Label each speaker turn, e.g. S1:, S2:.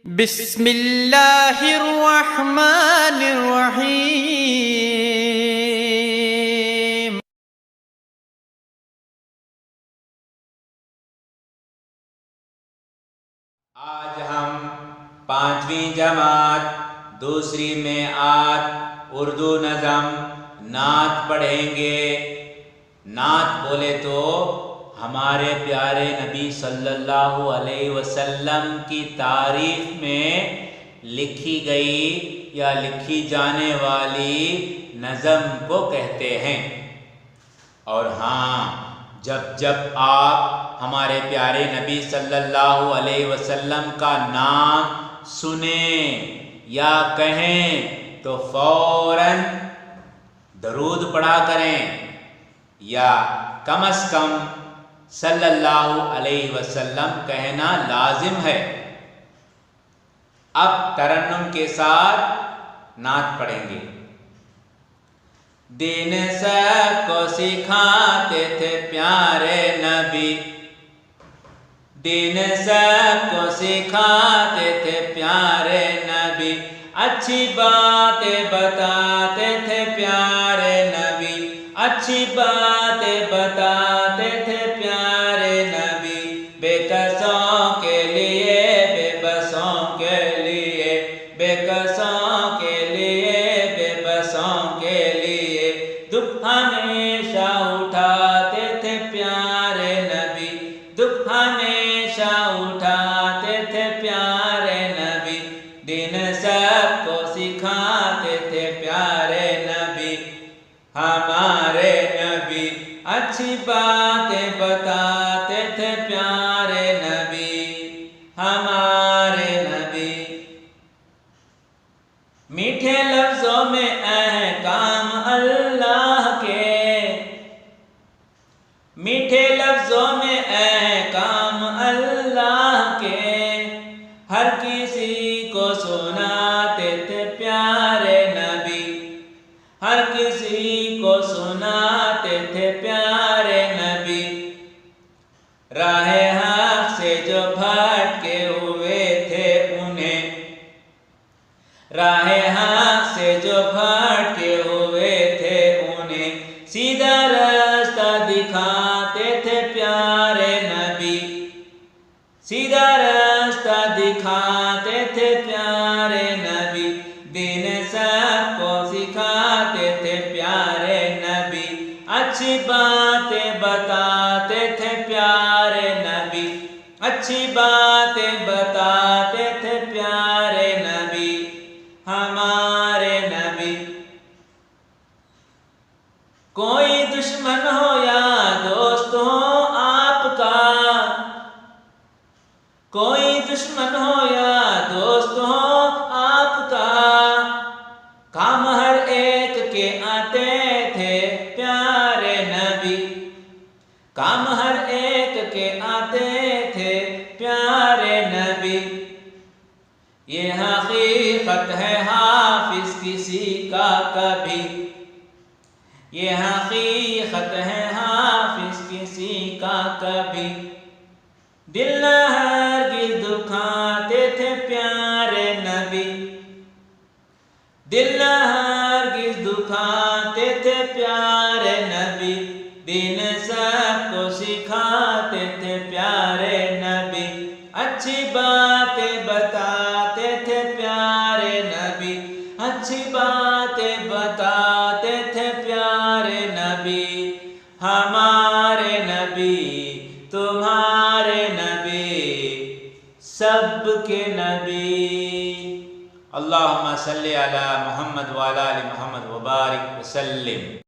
S1: بسم اللہ الرحمن الرحیم۔
S2: آج ہم 5ویں جماعت دوسری میعاد اردو نظم نعت پڑھیں گے۔ نعت بولے تو ہمارے پیارے نبی صلی اللہ علیہ وسلم کی تعریف میں لکھی گئی یا لکھی جانے والی نظم کو کہتے ہیں۔ اور ہاں، جب آپ ہمارے پیارے نبی صلی اللہ علیہ وسلم کا نام سنیں یا کہیں تو فوراً درود پڑھا کریں یا کم از کم صلی اللہ علیہ وسلم کہنا لازم ہے۔ اب ترنم کے ساتھ نعت پڑھیں گے۔ دین سب کو سکھاتے تھے پیارے نبی، دین سب کو سکھاتے تھے پیارے نبی، اچھی باتیں بتاتے تھے پیارے نبی، اچھی باتیں بتاتے تھے پیارے نبی، بے کسوں کے لیے بے بسوں کے لیے، بے کسوں کے لیے بے بسوں کے لیے، دکھ ہمیشہ اٹھاتے تھے پیارے نبی، دکھ ہمیشہ اٹھاتے تھے پیارے نبی، دین سب کو سکھاتے تھے پیارے نبی، ہمارے نبی، اچھی باتیں بتاتے تھے پیارے نبی، ہمارے نبی۔ میٹھے لفظوں میں احکام اللہ کے، میٹھے لفظوں میں احکام اللہ کے، ہر کسی کو سناتے تھے پیارے نبی، ہر کسی کو سناتے تھے پیارے نبی، راہ حق سے جو بھٹکے ہوئے تھے انہیں، راہ حق سے جو بھٹکے ہوئے تھے انہیں، سیدھا راستہ دکھاتے تھے پیارے نبی، سیدھا راستہ دکھاتے تھے پیارے نبی، دین سب کو سکھاتے تھے پیارے نبی، اچھی باتیں بتاتے تھے پیارے نبی، اچھی باتیں بتاتے تھے پیارے نبی، ہمارے نبی۔ کوئی دشمن ہو یا دوست ہو آپ کا، کوئی دشمن ہو یا دوست ہو آپ کا، کام ہر ایک کے آتے تھے پیارے نبی، کام ہر ایک کے آتے تھے پیارے نبی، یہ حقیقت ہے حافظ کسی کا کبھی، یہ حقیقت ہے حافظ کسی کا کبھی، دل نہ ہرگز دکھاتے تھے پیارے نبی، دل نہ ہرگز دکھاتے تھے پیارے نبی، دین سب کو سکھاتے تھے پیارے نبی، اچھی باتیں بتاتے تھے پیارے نبی، اچھی باتیں بتاتے تھے پیارے نبی، ہمارے نبی، تمہارے نبی، سب کے نبی۔ اللہم صلی علی محمد وعلی آل محمد وبارک وسلم۔